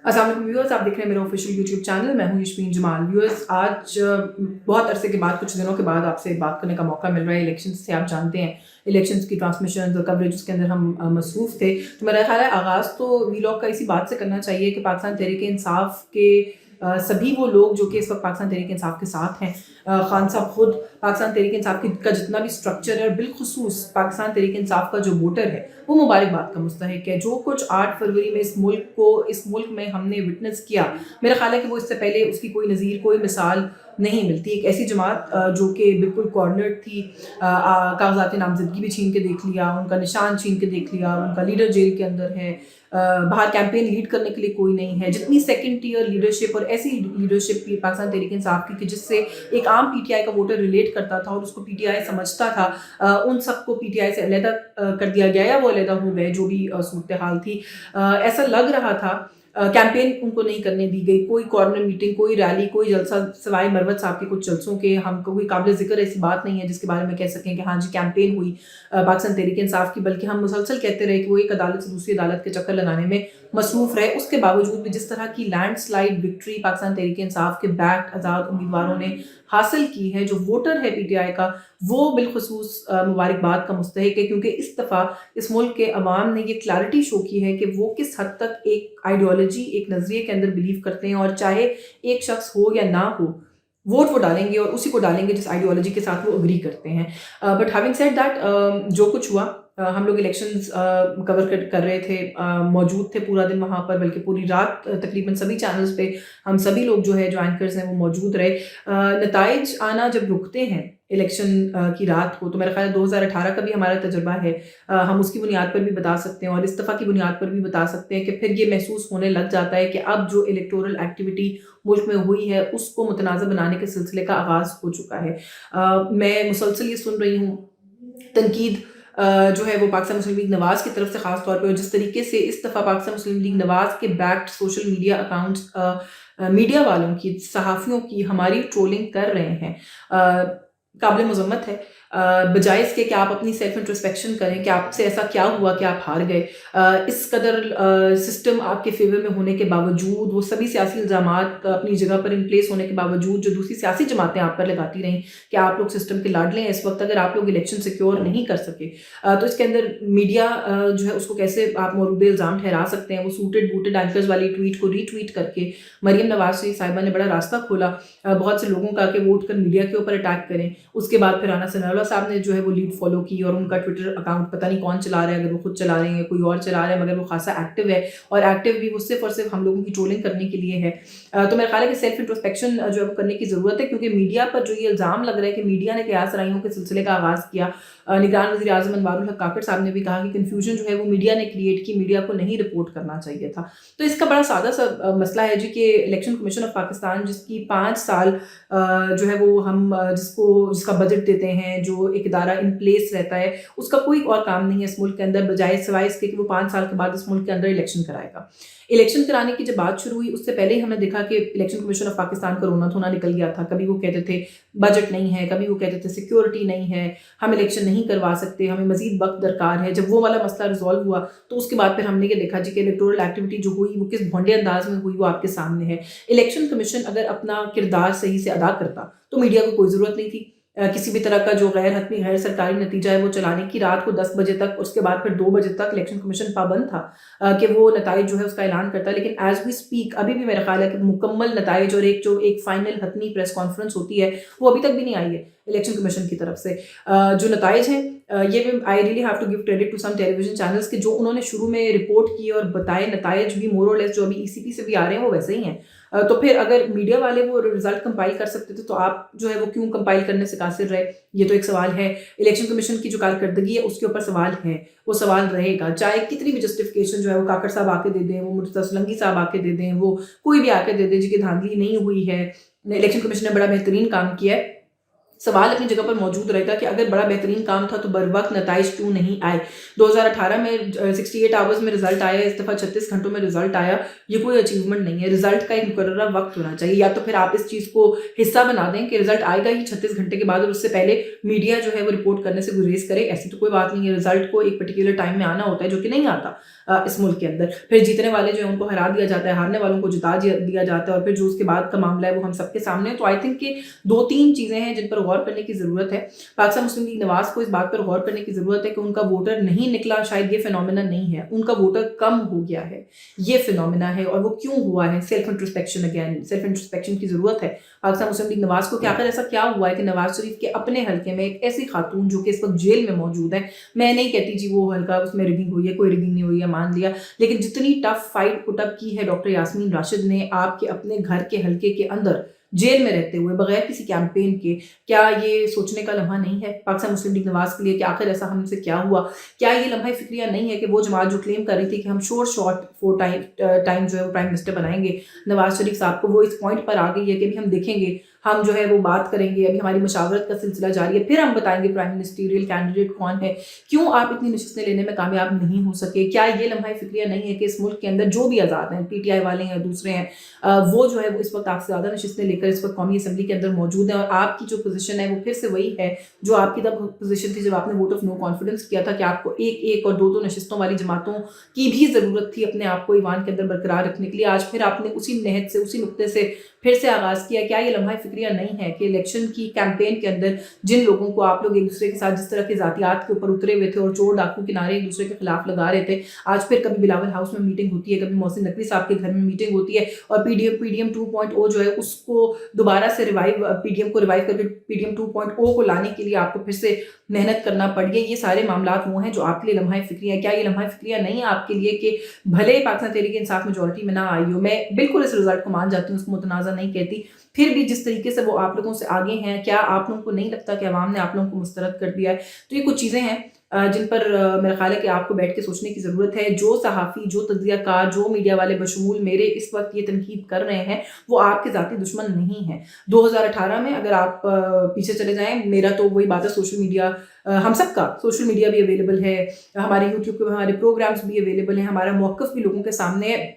अस्सलाम वालेकुम व्यूअर्स, आप देख रहे हैं मेरा ऑफिशियल यूट्यूब चैनल। मैं हूं यशमीन जमाल। व्यूअर्स, आज बहुत अरसे के बाद, कुछ दिनों के बाद आपसे बात करने का मौका मिल रहा है। इलेक्शंस से आप जानते हैं, इलेक्शंस की ट्रांसमिशन और कवरेज के अंदर हम मसरूफ़ थे। तो मेरा ख्याल है आगाज़ तो वीलॉग का इसी बात से करना चाहिए कि पाकिस्तान तहरीक इंसाफ के सभी वो लोग जो कि इस वक्त पाकिस्तान तहरीक इंसाफ के साथ हैं, खान साहब खुद, पाकिस्तान तहरीक इंसाफ का जितना भी स्ट्रक्चर है, बिलखुसूस पाकिस्तान तहरीक इंसाफ का जो वोटर है, वो मुबारकबाद का मुस्तहिक है। जो कुछ 8 फरवरी में इस मुल्क में हमने विटनेस किया, मेरा ख्याल है कि वो इससे पहले उसकी कोई नज़ीर, कोई मिसाल नहीं मिलती। एक ऐसी जमात जो कि बिल्कुल कॉर्नर थी, कागजात नामजदगी भी छीन के देख लिया, उनका निशान छीन के देख लिया, उनका लीडर जेल के अंदर है, बाहर कैंपेन लीड करने के लिए कोई नहीं है। जितनी सेकंड टीयर लीडरशिप और ऐसी लीडरशिप की पाकिस्तान तहरीक इंसाफ की कि जिससे एक आम पीटीआई का वोटर रिलेट करता था और उसको पीटीआई समझता था, उन सबको पीटीआई से अलहदा कर दिया गया या वो अलहदा हो गए, जो भी सूरत हाल थी। ऐसा लग रहा था, कैंपेन उनको नहीं करने दी गई, कोई कॉर्नर मीटिंग, कोई रैली, कोई जलसा सिवाय मरवत साहब के कुछ जलसों के हमको कोई काबिल जिक्र ऐसी बात नहीं है जिसके बारे में कह सकें कि हाँ जी कैंपेन हुई पाकिस्तान तहरीक इंसाफ की। बल्कि हम मुसलसल कहते रहे कि वो एक अदालत से दूसरी अदालत के चक्कर लगाने में मसरूफ़ रहे। उसके बावजूद भी जिस तरह की लैंडस्लाइड विक्ट्री पाकिस्तान तहरीक इंसाफ के बैक्ड आज़ाद उम्मीदवारों ने हासिल की है, जो वोटर है पीटीआई का, वो बिलखुसूस मुबारकबाद का मुस्तहिक है। क्योंकि इस दफ़ा इस मुल्क के अवाम ने ये क्लैरिटी शो की है कि वो किस हद तक एक आइडियोलॉजी, एक नज़रिए के अंदर बिलीव करते हैं, और चाहे एक शख्स हो या ना हो, वोट वो डालेंगे और उसी को डालेंगे जिस आइडियोलॉजी के साथ वो अग्री करते हैं। बट हैविंग सेड दैट, जो कुछ हुआ, हम लोग इलेक्शंस कवर कर रहे थे, मौजूद थे पूरा दिन वहाँ पर, बल्कि पूरी रात तकरीबन सभी चैनल्स पे हम सभी लोग जो है, जो एंकर्स हैं, वो मौजूद रहे। नताइज आना जब रुकते हैं इलेक्शन की रात को, तो मेरा ख्याल है 2018 का भी हमारा तजर्बा है, हम उसकी बुनियाद पर भी बता सकते हैं और इस दफ़ा की बुनियाद पर भी बता सकते हैं कि फिर ये महसूस होने लग जाता है कि अब जो इलेक्टोरल एक्टिविटी मुल्क में हुई है उसको मुतनाज़ बनाने के सिलसिले का आगाज़ हो चुका है। मैं मुसलसल ये सुन रही हूँ तनकीद जो है वो पाकिस्तान मुस्लिम लीग नवाज़ की तरफ से ख़ास तौर पे, और जिस तरीके से इस दफ़ा पाकिस्तान मुस्लिम लीग नवाज़ के backed social media accounts media वालों की, सहाफ़ियों की हमारी ट्रोलिंग कर रहे हैं, काबिल मज़म्मत है। बजाय इसके कि आप अपनी सेल्फ इंट्रोस्पेक्शन करें कि आपसे ऐसा क्या हुआ कि आप हार गए। इस कदर सिस्टम आपके फेवर में होने के बावजूद, वो सभी सियासी इल्ज़ामात अपनी जगह पर इन प्लेस होने के बावजूद, जो दूसरी सियासी जमातें आप पर लगाती रहीं कि आप लोग सिस्टम के लाडले हैं, इस वक्त अगर आप लोग इलेक्शन सिक्योर नहीं कर सके, तो इसके अंदर मीडिया जो है उसको कैसे आप मौरूद इल्ज़ाम ठहरा सकते हैं। वो सूटेड बूटेड एंकर्स वाली ट्वीट को रीट्वीट करके मरियम नवाज साहिबा ने बड़ा रास्ता खोला बहुत से लोगों का कि वो उठकर मीडिया के ऊपर अटैक करें। उसके बाद फिर राना सनाउल्लाह साहब ने जो है वो लीड फॉलो की और उनका ट्विटर अकाउंट पता नहीं कौन चला रहा है, अगर वो खुद चला रहे हैं, कोई और चला रहा है, मगर वो खासा एक्टिव है, और एक्टिव भी वो सिर्फ और सिर्फ हम लोगों की ट्रोलिंग करने के लिए है। तो मेरा ख्याल है कि सेल्फ इंट्रोस्पेक्शन जो है वो करने की ज़रूरत है, क्योंकि मीडिया पर जो ये इल्ज़ाम लग रहा है कि मीडिया ने क़यास राइयों के सिलसिले का आगाज़ किया, निगरान वज़ीर आज़म अनवारुल हक काकड़ साहब ने भी कहा कि कन्फ्यूजन जो है वो मीडिया ने क्रिएट की, मीडिया को नहीं रिपोर्ट करना चाहिए था। तो इसका बड़ा सादा सा मसला है जी कि इलेक्शन कमीशन ऑफ पाकिस्तान, जिसकी 5 साल जो है वो हम जिसका बजट देते हैं, जो एक इदारा इन प्लेस रहता है, उसका कोई और काम नहीं है इस मुल्क के अंदर, बजाय सिवाय इसके कि वो 5 साल के बाद इस मुल्क के अंदर इलेक्शन कराएगा। इलेक्शन कराने की जब बात शुरू हुई, उससे पहले ही हमने देखा कि इलेक्शन कमीशन ऑफ पाकिस्तान का रोना धोना निकल गया था। कभी वो कहते थे बजट नहीं है, कभी वो कहते थे सिक्योरिटी नहीं है, हम इलेक्शन नहीं करवा सकते, हमें मजीद वक्त दरकार है। जब वो वाला मसला रिजॉल्व हुआ, तो उसके बाद फिर हमने ये देखा जी कि इलेक्टोरल एक्टिविटी जो हुई वो किस भोंडे अंदाज में हुई, वो आपके सामने है। इलेक्शन कमीशन अगर अपना किरदार सही से अदा करता तो मीडिया को कोई ज़रूरत नहीं थी किसी भी तरह का जो गैर हतमी गैर सरकारी नतीजा है वो चलाने की। रात को 10 बजे तक, उसके बाद फिर 2 बजे तक इलेक्शन कमीशन पाबंद था कि वो नताइज जो है उसका ऐलान करता है। लेकिन एज वी स्पीक अभी भी मेरा ख्याल है कि मुकम्मल नताइज और एक फाइनल हतमी प्रेस कॉन्फ्रेंस होती है, वो अभी तक भी नहीं आई है इलेक्शन कमीशन की तरफ से। जो नताइज हैं, ये I really have to give credit to some television channels के जो उन्होंने शुरू में रिपोर्ट किए और बताए नताइज भी मोर और लेस जो अभी ईसीपी से भी आ रहे हैं वो वैसे ही हैं। तो फिर अगर मीडिया वाले वो रिजल्ट कंपाइल कर सकते थे तो आप जो है वो क्यों कंपाइल करने से कासिर रहे, ये तो एक सवाल है। इलेक्शन कमीशन की जो कारकर्दगी है उसके ऊपर सवाल है, वो सवाल रहेगा, चाहे कितनी भी जस्टिफिकेशन जो है वो काकड़ साहब आके दे दें, वो मुर्तज़ा सोलंकी साहब आके दे दें, वो कोई भी आके दे दे जी कि धांधली नहीं हुई है, इलेक्शन कमीशन ने बड़ा बेहतरीन काम किया है। सवाल अपनी जगह पर मौजूद रहेगा कि अगर बड़ा बेहतरीन काम था तो बर वक्त नताइज क्यों नहीं आए। 2018 में 68 आवर्स में रिजल्ट आया, इस दफ़ा 36 घंटों में रिजल्ट आया, ये कोई अचीवमेंट नहीं है। रिजल्ट का एक मुकर्ररा वक्त होना चाहिए, या तो फिर आप इस चीज़ को हिस्सा बना दें कि रिजल्ट आएगा ही 36 घंटे के बाद और उससे पहले मीडिया जो है वो रिपोर्ट करने से गुरेज करे। ऐसी तो कोई बात नहीं है, रिजल्ट को एक पर्टिकुलर टाइम में आना होता है जो कि नहीं आता इस मुल्क के अंदर। फिर जीतने वाले जो है उनको हरा दिया जाता है, हारने वालों को जिता दिया जाता है, और फिर जो उसके बाद का मामला है वो हम सबके सामने है। तो आई थिंक कि 2-3 चीज़ें हैं जिन पर गौर करने की ज़रूरत है। पाकिस्तान मुस्लिम लीग नवाज को इस बात पर गौर करने की ज़रूरत है कि उनका वोटर नहीं निकला, शायद ये फिनोमिना नहीं है, उनका वोटर कम हो गया है, ये फिनोमिना है। और वो क्यों हुआ है? Self introspection, again self introspection की ज़रूरत है पाकिस्तान मुस्लिम लीग नवाज को कि आखिर ऐसा क्या हुआ है कि नवाज शरीफ के अपने हल्के में एक ऐसी खातून जो कि इस वक्त जेल में मौजूद है, मैं नहीं कहती जी वो हल्का उसमें रिगिंग हुई है, कोई रिगिंग नहीं हुई है, मान लिया, लेकिन जितनी टफ फाइट पुटअप की है डॉक्टर यास्मीन राशिद ने आपके अपने घर के हल्के के अंदर जेल में रहते हुए बगैर किसी कैंपेन के, क्या ये सोचने का लम्हा नहीं है पाकिस्तान मुस्लिम लीग नवाज के लिए कि आखिर ऐसा हमसे क्या हुआ? क्या ये लम्हा फिक्रिया नहीं है कि वो जमात जो क्लेम कर रही थी कि हम शॉर्ट 4 टाइम जो है वो प्राइम मिनिस्टर बनाएंगे नवाज शरीफ साहब को, वो इस पॉइंट पर आ गई है कि अभी हम देखेंगे, हम जो है वो बात करेंगे, अभी हमारी मशावरत का सिलसिला जारी है, फिर हम बताएंगे प्राइम मिनिस्टीरियल कैंडिडेट कौन है। क्यों आप इतनी नशिस्तें लेने में कामयाब नहीं हो सके? क्या ये लम्हा फिक्रिया नहीं है कि इस मुल्क के अंदर जो भी आज़ाद हैं, PTI वाले हैं, दूसरे हैं, वो जो है वो इस वक्त आपसे ज़्यादा नशिस्तें लेकर इस वक्त कौमी असम्बली के अंदर मौजूद है, और आपकी जो पोजीशन है वो फिर से वही है जो आपकी तब पोजीशन थी जब आपने वोट ऑफ नो कॉन्फिडेंस किया था कि आपको एक और दो नशिस्तों वाली जमातों की भी ज़रूरत थी अपने आप को ईवान के अंदर बरकरार रखने के लिए। आज फिर आपने उसी नहज से, उसी नुक्ते से फिर से आगाज़ किया। क्या ये लम्हा फिक्रिया नहीं है कि इलेक्शन की कैंपेन के अंदर जिन लोगों को आप लोग एक दूसरे के साथ जिस तरह के ज़ातियात के ऊपर उतरे हुए थे और चोर डाकू के नारे एक दूसरे के खिलाफ लगा रहे थे, आज फिर कभी बिलावल हाउस में मीटिंग होती है, कभी मोहसिन नकवी साहब के घर में मीटिंग होती है, और PDM 2.0 जो है उसको दोबारा से PDM को रिवाइव करके PDM 2.0 को लाने के लिए आपको फिर से मेहनत करना पड़ गई। ये सारे मामला वो हैं जो आपके लिए लम्हा फिक्रिया है। क्या ये लम्हा फिक्रिया नहीं है आपके लिए कि भले पाकिस्तान तहरीक इंसाफ मेजॉरिटी में ना आई हो, मैं बिल्कुल इस रिजल्ट को मान जाती हूँ, उसको मुतनाज़ा नहीं कहती, फिर भी जिस तरीके से वो आप लोगों से आगे हैं, क्या आप लोगों को नहीं लगता कि अवाम ने आप लोगों को मुस्तरद कर दिया है? तो ये कुछ चीज़ें हैं जिन पर मेरा ख्याल है कि आपको बैठ के सोचने की ज़रूरत है। जो सहाफ़ी, जो तज्ज़ियाकार, जो मीडिया वाले बशमूल मेरे इस वक्त ये तनकीद कर रहे हैं वो आपके ज़ाती दुश्मन नहीं हैं। 2018 में अगर आप पीछे चले जाएं, मेरा तो वही बात है, सोशल मीडिया हम सब का सोशल मीडिया भी अवेलेबल है, हमारे यूट्यूब पे हमारे प्रोग्राम्स भी अवेलेबल हैं, हमारा मौक़िफ़ भी लोगों के सामने है।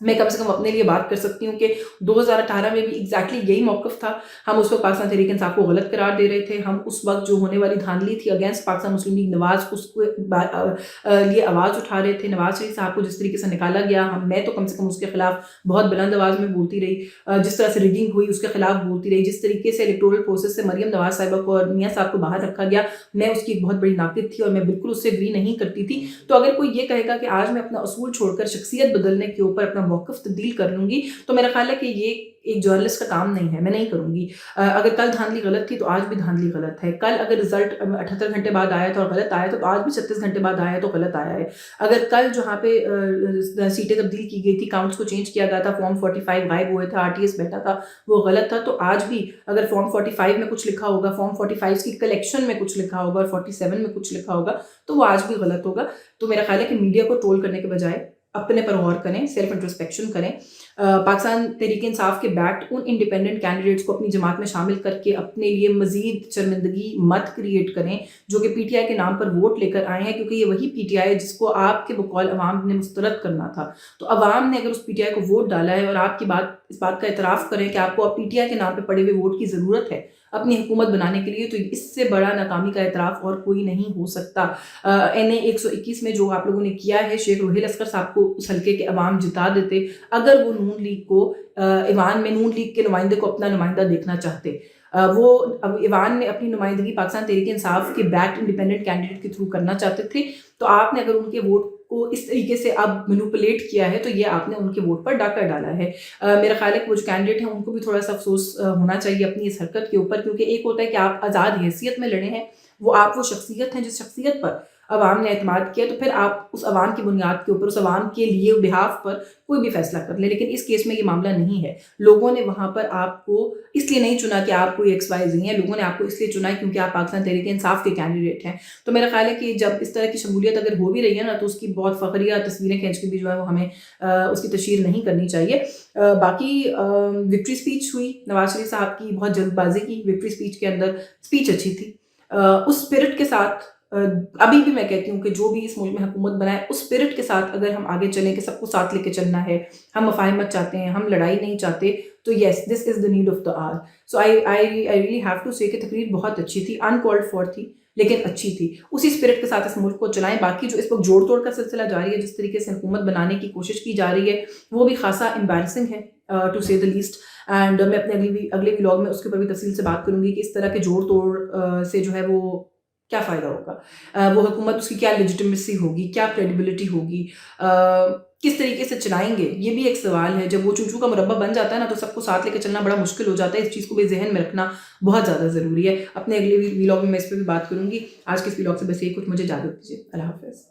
मैं कम से कम अपने लिए बात कर सकती हूँ कि 2018 में भी एग्जैक्टली यही मौक़िफ़ था। हम उस वक्त पाकिस्तान तहरीक इंसाफ को गलत करार दे रहे थे, हम उस वक्त जो होने वाली धांधली थी अगेंस्ट पाकिस्तान मुस्लिम लीग नवाज, उसको लिए आवाज़ उठा रहे थे। नवाज शरीफ साहब को जिस तरीके से निकाला गया, मैं तो कम से कम उसके खिलाफ बहुत बुलंद आवाज़ में बोलती रही, जिस तरह से रिगिंग हुई उसके खिलाफ बोलती रही, जिस तरीके से इलेक्टोरल प्रोसेस से मरियम नवाज साहिबा को और मियाँ साहब को बाहर रखा गया, मैं उसकी एक बहुत बड़ी नाक़िद थी और मैं बिल्कुल उससे एग्री नहीं करती थी। तो अगर कोई ये कहेगा कि आज मैं अपना असूल छोड़कर शख्सियत बदलने के ऊपर अपना मौक़िफ़ तब्दील कर लूँगी, तो मेरा ख्याल है कि ये एक जर्नलिस्ट का काम नहीं है, मैं नहीं करूँगी। अगर कल धांधली गलत थी तो आज भी धांधली गलत है। कल अगर रिजल्ट 78 घंटे बाद आया था और गलत आया था तो आज भी 36 घंटे बाद आया है तो गलत आया है। अगर कल जहाँ पे सीटें तब्दील की गई थी, काउंट्स को चेंज किया गया था, फॉर्म 45 गायब हुए थे, RTS बैठा था, वो गलत था, तो आज भी अगर फॉर्म 45 में कुछ लिखा होगा, फॉर्म 45 की कलेक्शन में कुछ लिखा होगा और 47 में कुछ लिखा होगा, तो वो आज भी गलत होगा। तो मेरा ख्याल है कि मीडिया को ट्रोल करने के बजाय अपने पर गौर करें, सेल्फ इंट्रोस्पेक्शन करें। पाकिस्तान तहरीक इंसाफ के बैक्ड उन इंडिपेंडेंट कैंडिडेट्स को अपनी जमात में शामिल करके अपने लिए मजीद शर्मिंदगी मत क्रिएट करें जो कि PTI के नाम पर वोट लेकर आए हैं, क्योंकि ये वही PTI है जिसको आपके बकौल अवाम ने मुस्तरद करना था। तो अवाम ने अगर उस PTI को वोट डाला है और आपकी इस बात का एतराफ़ करें कि आपको अब PTI के नाम पर पड़े हुए वोट की ज़रूरत है अपनी हुकूमत बनाने के लिए, तो इससे बड़ा नाकामी का एतराफ़ और कोई नहीं हो सकता। NA 121 में जो आप लोगों ने किया है, शेख रोहिल अस्कर साहब को उस हल्के के अवाम जिता देते अगर वो नून लीग को ईवान में नून लीग के नुमाइंदे को अपना नुमाइंदा देखना चाहते। वो अब ईवान में अपनी नुमाइंदगी पाकिस्तान तहरीक इंसाफ के बैक्ड इंडिपेंडेंट कैंडिडेट के थ्रू करना चाहते थे, तो आपने अगर उनके वोट को इस तरीके से अब मैनिपुलेट किया है तो ये आपने उनके वोट पर डाका डाला है। मेरा ख्याल है कि वो जो कैंडिडेट हैं उनको भी थोड़ा सा अफसोस होना चाहिए अपनी इस हरकत के ऊपर, क्योंकि एक होता है कि आप आज़ाद हैसियत में लड़े हैं, वो आप वो शख्सियत हैं जिस शख्सियत पर عوام نے اعتماد کیا تو پھر آپ اس عوام کی بنیاد کے اوپر اس عوام کے لیے بہاف پر کوئی بھی فیصلہ کر لیں. لیکن اس کیس میں یہ معاملہ نہیں ہے. لوگوں نے وہاں پر آپ کو اس لیے نہیں چنا کہ آپ کوئی ایکس وائی زی ہیں, لوگوں نے آپ کو اس لیے چنا ہے کیونکہ آپ پاکستان تحریک انصاف کے کینڈیڈیٹ ہیں. تو میرا خیال ہے کہ جب اس طرح کی شمولیت اگر ہو بھی رہی ہے نا تو اس کی بہت فخریہ تصویریں کھینچ کے بھی جو ہے وہ ہمیں اس کی تشہیر نہیں کرنی چاہیے. باقی وکٹری اسپیچ ہوئی نواز شریف صاحب کی, بہت جلد بازی کی وکٹری اسپیچ کے اندر. اسپیچ اچھی تھی, اس اسپرٹ کے ساتھ ابھی بھی میں کہتی ہوں کہ جو بھی اس ملک میں حکومت بنائے اس اسپرٹ کے ساتھ اگر ہم آگے چلیں کہ سب کو ساتھ لے کے چلنا ہے, ہم مفاہمت چاہتے ہیں, ہم لڑائی نہیں چاہتے, تو yes this is the need of the hour. So I really have to say کہ تقریر بہت اچھی تھی, ان کالڈ فار تھی لیکن اچھی تھی. اسی اسپرٹ کے ساتھ اس ملک کو چلائیں. باقی جو اس وقت جوڑ توڑ کا سلسلہ جاری ہے, جس طریقے سے حکومت بنانے کی کوشش کی جا رہی ہے, وہ بھی خاصا امبیرسنگ ہے ٹو سے دا لیسٹ. اینڈ میں اپنے اگلے ولاگ میں اس کے اوپر بھی تفصیل سے بات کروں گی کہ اس طرح کے جوڑ توڑ سے جو ہے وہ کیا فائدہ ہوگا, وہ حکومت اس کی کیا لیجیٹمیسی ہوگی, کیا کریڈیبلٹی ہوگی, کس طریقے سے چلائیں گے, یہ بھی ایک سوال ہے. جب وہ چوچو کا مربع بن جاتا ہے نا تو سب کو ساتھ لے کے چلنا بڑا مشکل ہو جاتا ہے. اس چیز کو بھی ذہن میں رکھنا بہت زیادہ ضروری ہے. اپنے اگلے ولاگ میں اس پہ بھی بات کروں گی. آج کے اس ولاگ سے بس یہی کچھ, مجھے اجازت دیجیے. اللہ حافظ.